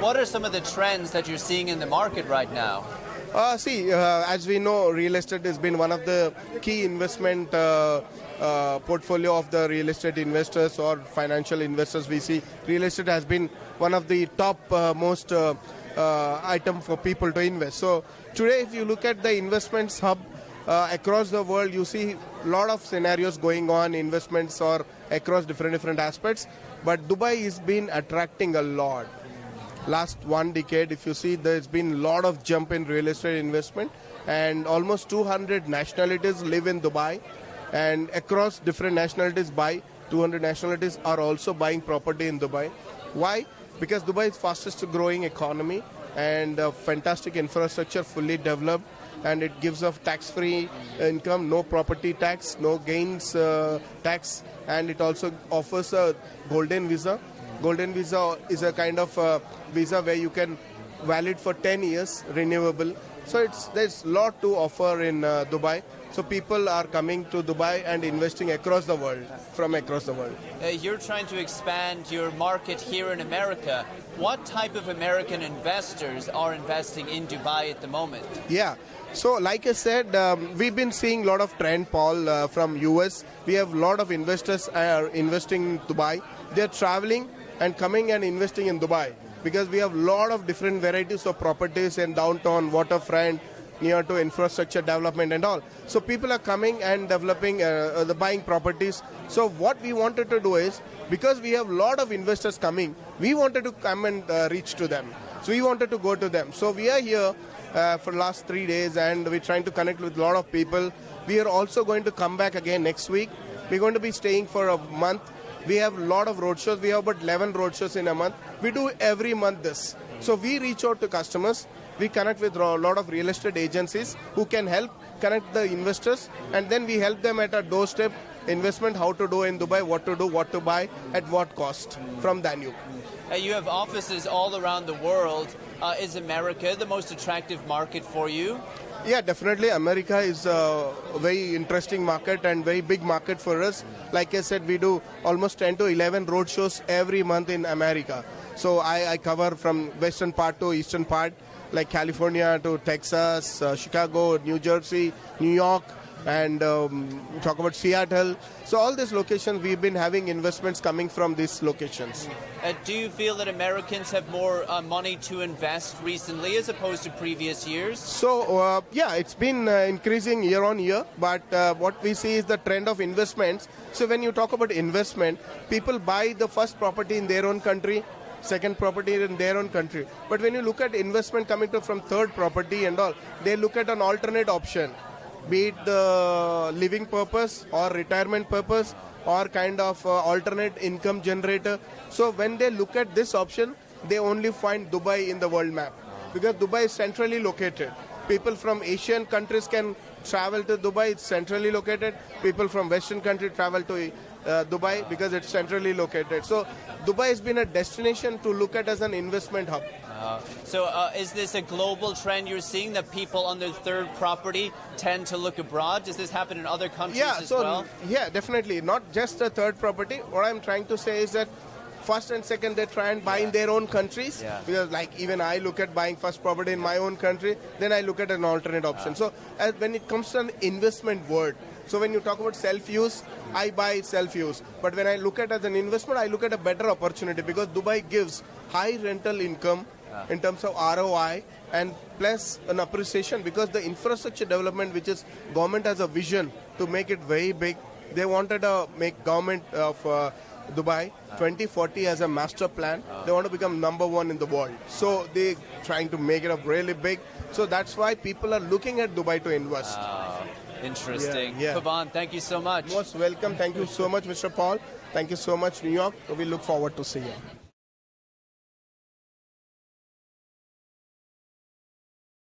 What are some of the trends that you're seeing in the market right now? As we know, real estate has been one of the key investment portfolio of the real estate investors or financial investors. We see real estate has been one of the top most item for people to invest. So today, if you look at the investments hub across the world, you see a lot of scenarios going on, investments or across different aspects. But Dubai has been attracting a lot. Last 1 decade, if you see, there's been a lot of jump in real estate investment, and almost 200 nationalities live in Dubai, and across different nationalities 200 nationalities are also buying property in Dubai. Why? Because Dubai is fastest growing economy and fantastic infrastructure, fully developed, and it gives us tax-free income, no property tax, no gains tax, and it also offers a golden visa. Golden visa is a kind of visa where you can valid for 10 years, renewable. So there's a lot to offer in Dubai. So people are coming to Dubai and investing across the world, from across the world. You're trying to expand your market here in America. What type of American investors are investing in Dubai at the moment? Yeah. So like I said, we've been seeing a lot of trend, Paul, from US. We have a lot of investors are investing in Dubai. They're traveling and coming and investing in Dubai because we have a lot of different varieties of properties in downtown, waterfront, near to infrastructure development and all. So people are coming and developing, buying properties. So what we wanted to do is, because we have a lot of investors coming, we wanted to come and reach to them. So we wanted to go to them. So we are here for the last 3 days and we're trying to connect with a lot of people. We are also going to come back again next week. We're going to be staying for a month. We have a lot of roadshows. We have about 11 roadshows in a month. We do every month this. So we reach out to customers. We connect with a lot of real estate agencies who can help connect the investors. And then we help them at a doorstep investment, how to do in Dubai, what to do, what to buy, at what cost from Danube. You have offices all around the world. Is America the most attractive market for you? Yeah, definitely. America is a very interesting market and very big market for us. Like I said, we do almost 10 to 11 road shows every month in America. So I cover from western part to eastern part, like California to Texas, Chicago, New Jersey, New York, and talk about Seattle. So all these locations, we've been having investments coming from these locations. Do you feel that Americans have more money to invest recently as opposed to previous years? So, yeah, it's been increasing year on year, but what we see is the trend of investments. So when you talk about investment, people buy the first property in their own country, second property in their own country. But when you look at investment coming from third property and all, they look at an alternate option, be it the living purpose or retirement purpose or kind of alternate income generator. So when they look at this option, they only find Dubai in the world map because Dubai is centrally located. People from Asian countries can travel to Dubai, it's centrally located. People from Western countries travel to Dubai because it's centrally located. So Dubai has been a destination to look at as an investment hub. So is this a global trend you're seeing that people on their third property tend to look abroad? Does this happen in other countries as well? Yeah, definitely. Not just a third property. What I'm trying to say is that first and second, they try and buy in their own countries. Yeah. Because like even I look at buying first property in my own country, then I look at an alternate option. So when it comes to an investment word, so when you talk about self-use, I buy self-use. But when I look at it as an investment, I look at a better opportunity because Dubai gives high rental income in terms of ROI and plus an appreciation because the infrastructure development, which is government has a vision to make it very big. They wanted to make government of Dubai 2040 as a master plan. They want to become #1 in the world. So they're trying to make it up really big. So that's why people are looking at Dubai to invest. Interesting. Pavan, thank you so much. Most welcome. Thank you so much, Mr. Paul. Thank you so much, New York. We look forward to see you.